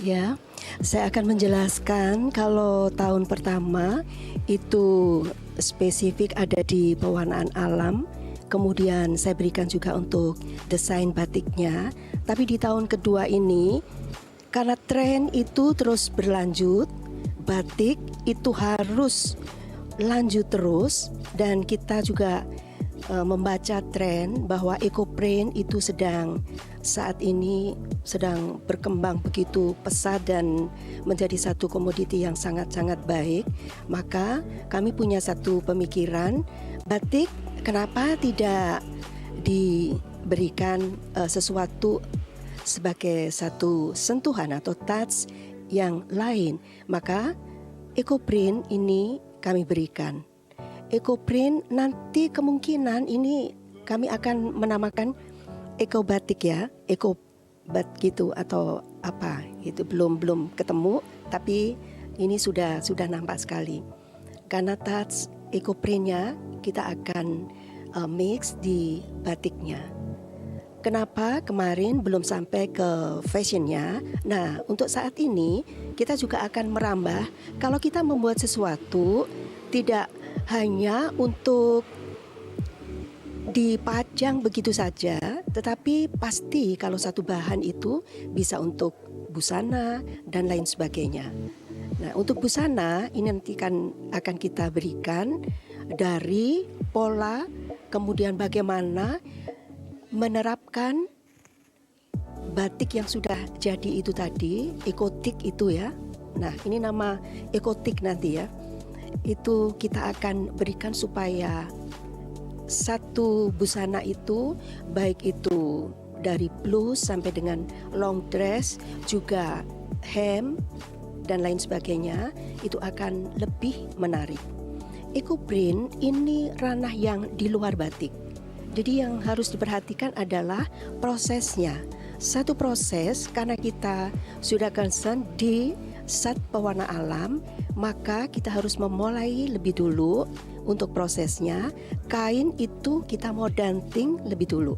Ya, saya akan menjelaskan kalau tahun pertama itu spesifik ada di pewarnaan alam. Kemudian saya berikan juga untuk desain batiknya. Tapi di tahun kedua ini, karena tren itu terus berlanjut, batik itu harus lanjut terus. Dan kita juga membaca tren bahwa eco-print itu saat ini sedang berkembang begitu pesat dan menjadi satu komoditi yang sangat-sangat baik. Maka kami punya satu pemikiran, batik kenapa tidak diberikan sesuatu sebagai satu sentuhan atau touch yang lain. Maka eco-print ini kami berikan. Eco-print nanti kemungkinan ini kami akan menamakan eco batik ya, eco bat gitu atau apa itu belum ketemu, tapi ini sudah nampak sekali. Karena touch eco printnya kita akan mix di batiknya. Kenapa kemarin belum sampai ke fashionnya? Nah, untuk saat ini kita juga akan merambah. Kalau kita membuat sesuatu tidak hanya untuk dipajang begitu saja, tetapi pasti kalau satu bahan itu bisa untuk busana dan lain sebagainya. Nah, untuk busana ini nanti akan kita berikan dari pola, kemudian bagaimana menerapkan batik yang sudah jadi itu tadi, ekotik itu ya. Nah, ini nama ekotik nanti ya. Itu kita akan berikan supaya satu busana itu, baik itu dari blus sampai dengan long dress, juga hem dan lain sebagainya, itu akan lebih menarik. Eco-print ini ranah yang di luar batik. Jadi yang harus diperhatikan adalah prosesnya. Satu proses, karena kita sudah concern di zat pewarna alam, maka kita harus memulai lebih dulu untuk prosesnya. Kain itu kita mau danting lebih dulu.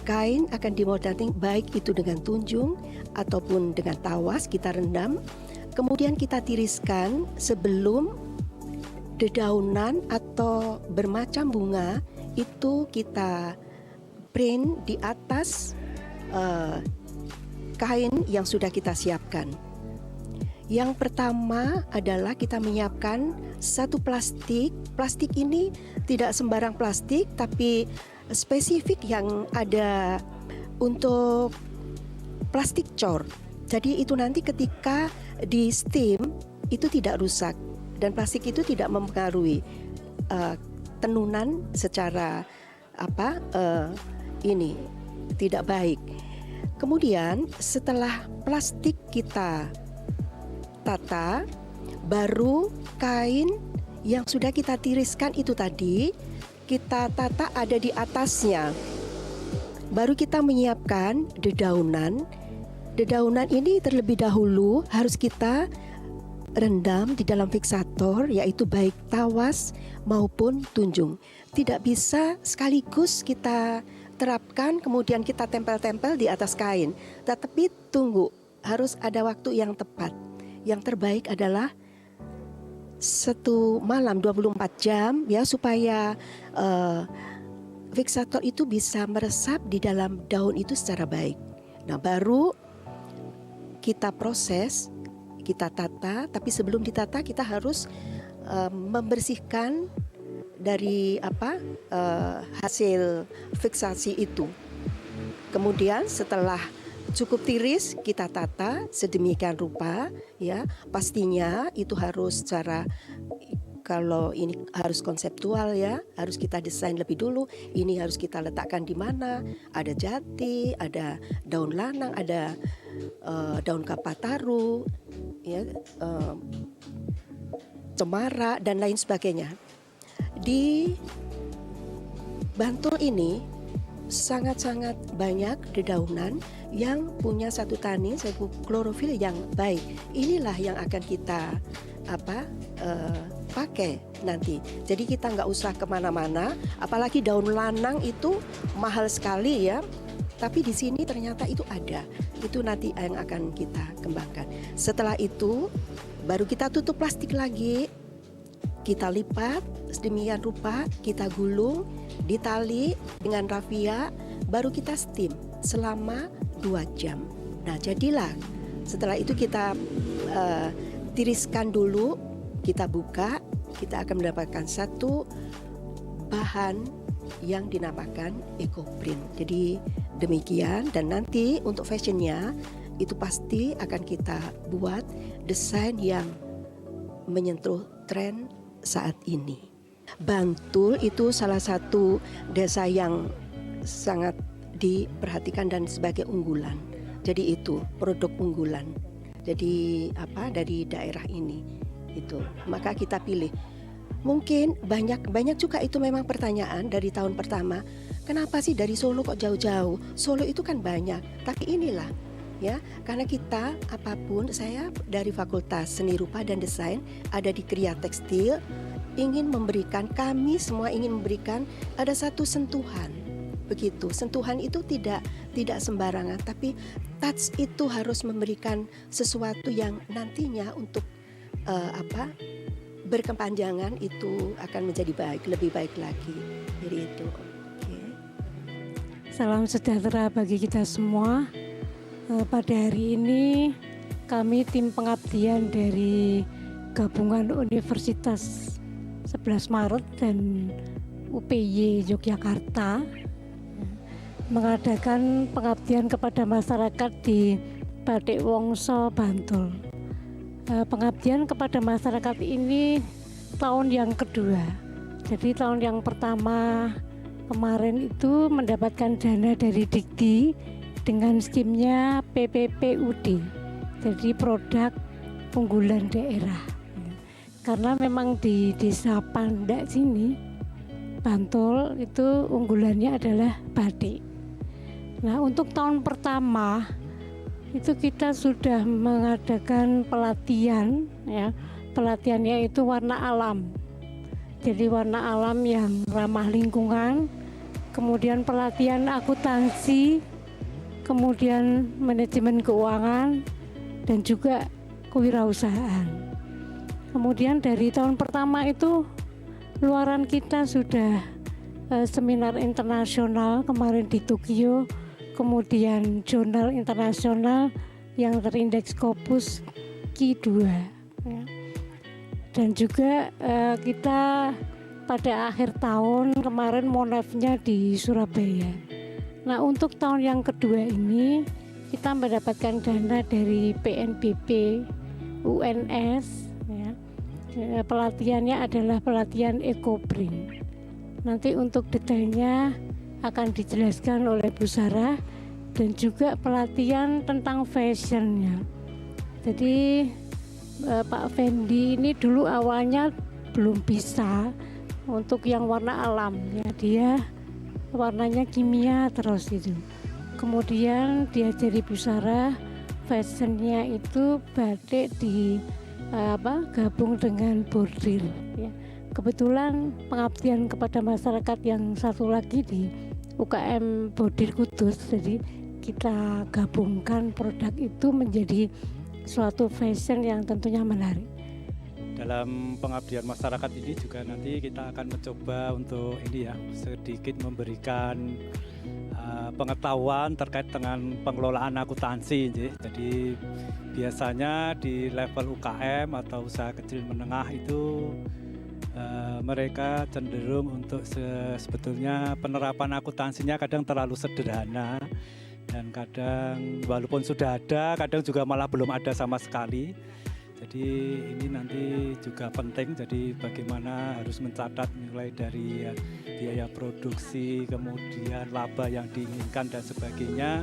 Kain akan di mau danting baik itu dengan tunjung ataupun dengan tawas kita rendam. Kemudian kita tiriskan sebelum dedaunan atau bermacam bunga itu kita print di atas kain yang sudah kita siapkan. Yang pertama adalah kita menyiapkan satu plastik. Plastik ini tidak sembarang plastik, tapi spesifik yang ada untuk plastik cor. Jadi itu nanti ketika di steam itu tidak rusak dan plastik itu tidak mempengaruhi tenunan secara ini tidak baik. Kemudian setelah plastik kita tata, baru kain yang sudah kita tiriskan itu tadi kita tata ada di atasnya. Baru kita menyiapkan dedaunan. Dedaunan ini terlebih dahulu harus kita rendam di dalam fiksator, yaitu baik tawas maupun tunjung. Tidak bisa sekaligus kita terapkan kemudian kita tempel-tempel di atas kain. Tetapi tunggu, harus ada waktu yang tepat. Yang terbaik adalah 1 malam 24 jam ya, supaya fiksator itu bisa meresap di dalam daun itu secara baik. Nah, baru kita proses, kita tata. Tapi sebelum ditata kita harus membersihkan dari hasil fiksasi itu. Kemudian setelah cukup tiris kita tata sedemikian rupa ya. Pastinya itu harus secara, kalau ini harus konseptual ya, harus kita desain lebih dulu. Ini harus kita letakkan di mana, ada jati, ada daun lanang, ada daun kapataru ya, cemara dan lain sebagainya. Di Bantul ini sangat-sangat banyak dedaunan yang punya satu tanin, satu klorofil yang baik. Inilah yang akan kita pakai nanti. Jadi kita nggak usah kemana-mana, apalagi daun lanang itu mahal sekali ya. Tapi di sini ternyata itu ada. itu nanti yang akan kita kembangkan. Setelah itu baru kita tutup plastik lagi, kita lipat sedemikian rupa, kita gulung, ditali dengan rafia, baru kita steam selama 2 jam. Nah jadilah, setelah itu kita tiriskan dulu, kita buka, kita akan mendapatkan satu bahan yang dinamakan EcoPrint. Jadi demikian, dan nanti untuk fashionnya itu pasti akan kita buat desain yang menyentuh tren saat ini. Bantul itu salah satu desa yang sangat diperhatikan dan sebagai unggulan. Jadi itu produk unggulan. Jadi dari daerah ini itu. Maka kita pilih. Mungkin banyak juga itu memang pertanyaan dari tahun pertama. Kenapa sih dari Solo kok jauh-jauh? Solo itu kan banyak. Tapi inilah ya, karena kita apapun, saya dari Fakultas Seni Rupa dan Desain ada di Kriya Tekstil, kami semua ingin memberikan ada satu sentuhan. Begitu, sentuhan itu tidak sembarangan, tapi touch itu harus memberikan sesuatu yang nantinya untuk berkepanjangan itu akan menjadi lebih baik lagi. Jadi itu. Okay. Salam sejahtera bagi kita semua. Pada hari ini kami tim pengabdian dari Gabungan Universitas 11 Maret dan UPY Yogyakarta mengadakan pengabdian kepada masyarakat di Batik Wongso, Bantul. Pengabdian kepada masyarakat ini tahun yang kedua. Jadi tahun yang pertama kemarin itu mendapatkan dana dari Dikti dengan skimnya PPPUD, jadi produk unggulan daerah. Karena memang di desa Pandak sini, Bantul itu unggulannya adalah batik. Nah untuk tahun pertama itu kita sudah mengadakan pelatihan, ya. Pelatihannya itu warna alam. Jadi warna alam yang ramah lingkungan, kemudian pelatihan akuntansi, kemudian manajemen keuangan, dan juga kewirausahaan. Kemudian dari tahun pertama itu luaran kita sudah seminar internasional kemarin di Tokyo, kemudian jurnal internasional yang terindeks Scopus Q2, ya. Dan juga kita pada akhir tahun kemarin monefnya di Surabaya. Nah untuk tahun yang kedua ini kita mendapatkan dana dari PNBP, UNS, ya. Pelatihannya adalah pelatihan EcoPrint. Nanti untuk detailnya akan dijelaskan oleh Bu Sarah, dan juga pelatihan tentang fashionnya. Jadi Pak Fendi ini dulu awalnya belum bisa untuk yang warna alam, ya. Dia warnanya kimia terus itu. Kemudian diajari Bu Sarah, fashionnya itu batik gabung dengan bordir, ya. Kebetulan pengabdian kepada masyarakat yang satu lagi di UKM Bordir Kudus, jadi kita gabungkan produk itu menjadi suatu fashion yang tentunya menarik. Dalam pengabdian masyarakat ini juga nanti kita akan mencoba untuk sedikit memberikan pengetahuan terkait dengan pengelolaan akuntansi. Jadi biasanya di level UKM atau usaha kecil menengah itu mereka cenderung untuk sebetulnya penerapan akuntansinya kadang terlalu sederhana, dan kadang walaupun sudah ada, kadang juga malah belum ada sama sekali. Jadi ini nanti juga penting, jadi bagaimana harus mencatat mulai dari biaya produksi, kemudian laba yang diinginkan dan sebagainya,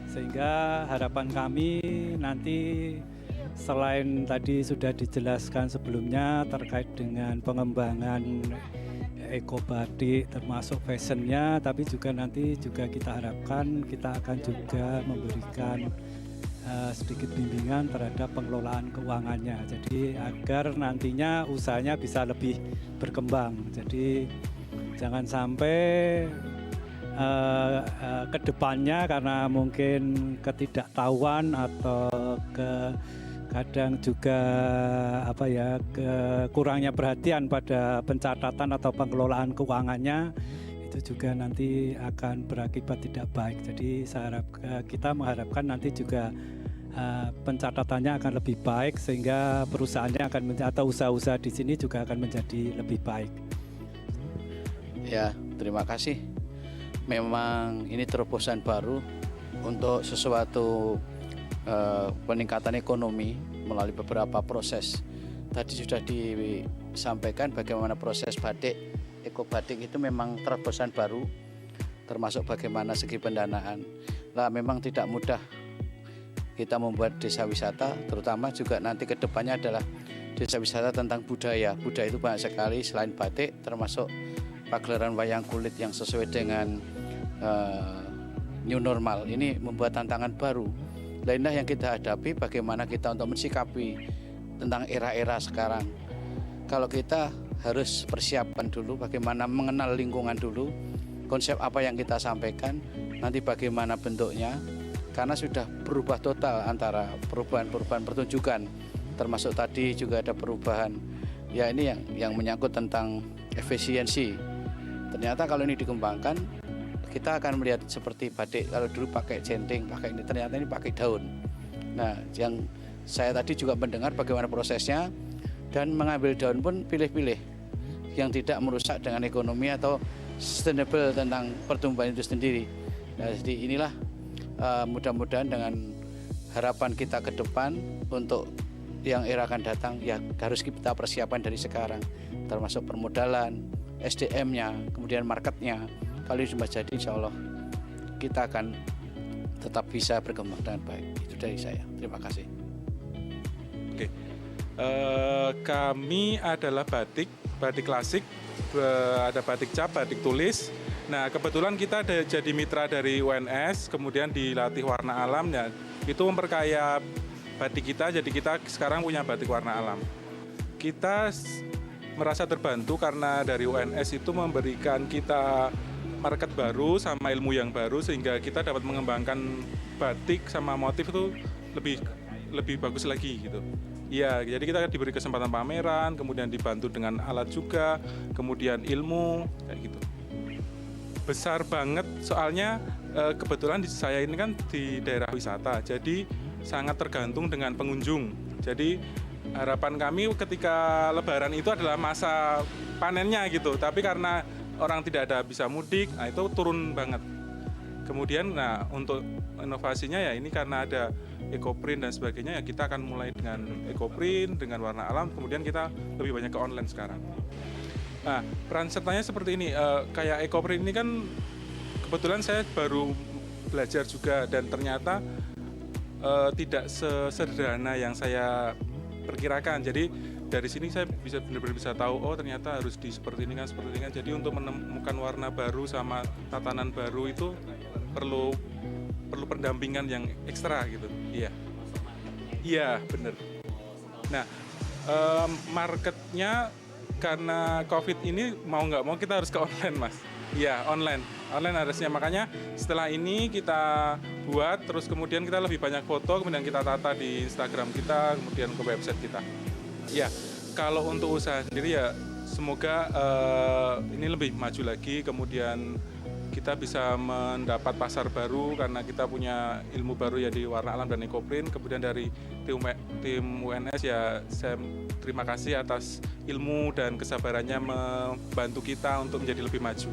sehingga harapan kami nanti selain tadi sudah dijelaskan sebelumnya terkait dengan pengembangan ekobatik termasuk fashionnya, tapi juga nanti juga kita harapkan kita akan juga memberikan sedikit bimbingan terhadap pengelolaan keuangannya, jadi agar nantinya usahanya bisa lebih berkembang. Jadi jangan sampai kedepannya karena mungkin ketidaktahuan atau kadang juga kurangnya perhatian pada pencatatan atau pengelolaan keuangannya, itu juga nanti akan berakibat tidak baik. Jadi kita mengharapkan nanti juga pencatatannya akan lebih baik sehingga perusahaannya atau usaha-usaha di sini juga akan menjadi lebih baik. Ya, terima kasih. Memang ini terobosan baru untuk sesuatu peningkatan ekonomi melalui beberapa proses. Tadi sudah disampaikan bagaimana proses batik, ekobatik itu memang terobosan baru, termasuk bagaimana segi pendanaan. Lah memang tidak mudah kita membuat desa wisata, terutama juga nanti ke depannya adalah desa wisata tentang budaya. Budaya itu banyak sekali selain batik, termasuk pagelaran wayang kulit yang sesuai dengan new normal. Ini membuat tantangan baru. Lainlah yang kita hadapi bagaimana kita untuk mensikapi tentang era-era sekarang. Kalau kita harus persiapkan dulu bagaimana mengenal lingkungan dulu, konsep apa yang kita sampaikan, nanti bagaimana bentuknya, karena sudah berubah total antara perubahan pertunjukan, termasuk tadi juga ada perubahan. Ya ini yang menyangkut tentang efisiensi. Ternyata kalau ini dikembangkan, kita akan melihat seperti batik, kalau dulu pakai jenting, pakai ini, ternyata ini pakai daun. Nah, yang saya tadi juga mendengar bagaimana prosesnya, dan mengambil daun pun pilih-pilih, yang tidak merusak dengan ekonomi atau sustainable tentang pertumbuhan itu sendiri. Nah, jadi inilah mudah-mudahan dengan harapan kita ke depan untuk yang era akan datang, ya harus kita persiapan dari sekarang, termasuk permodalan, SDM-nya, kemudian marketnya. Kalau ini sudah jadi, insya Allah kita akan tetap bisa berkembang dengan baik. Itu dari saya. Terima kasih. Oke, kami adalah batik klasik, ada batik cap, batik tulis. Nah, kebetulan kita jadi mitra dari UNS, kemudian dilatih warna alam, ya, itu memperkaya batik kita. Jadi kita sekarang punya batik warna alam. Kita merasa terbantu karena dari UNS itu memberikan kita market baru sama ilmu yang baru, sehingga kita dapat mengembangkan batik sama motif itu lebih bagus lagi gitu. Iya, jadi kita diberi kesempatan pameran, kemudian dibantu dengan alat juga, kemudian ilmu kayak gitu. Besar banget soalnya kebetulan saya ini kan di daerah wisata, jadi sangat tergantung dengan pengunjung. Jadi harapan kami ketika Lebaran itu adalah masa panennya gitu, tapi karena orang tidak ada bisa mudik, nah itu turun banget. Kemudian, nah untuk inovasinya ya ini karena ada ekoprint dan sebagainya, ya kita akan mulai dengan ekoprint, dengan warna alam, kemudian kita lebih banyak ke online sekarang. Nah, peran sertanya seperti ini, kayak ekoprint ini kan kebetulan saya baru belajar juga, dan ternyata tidak sesederhana yang saya perkirakan. Jadi dari sini saya benar-benar bisa tahu, oh ternyata harus seperti ini kan. Jadi untuk menemukan warna baru sama tatanan baru itu perlu pendampingan yang ekstra gitu. Iya benar. Nah, marketnya karena COVID ini mau nggak mau kita harus ke online, Mas. Iya, online harusnya. Makanya setelah ini kita buat, terus kemudian kita lebih banyak foto, kemudian kita tata di Instagram kita, kemudian ke website kita. Ya, kalau untuk usaha sendiri ya semoga ini lebih maju lagi, kemudian kita bisa mendapat pasar baru karena kita punya ilmu baru ya di warna alam dan ekoprint. Kemudian dari tim UNS ya saya terima kasih atas ilmu dan kesabarannya membantu kita untuk menjadi lebih maju.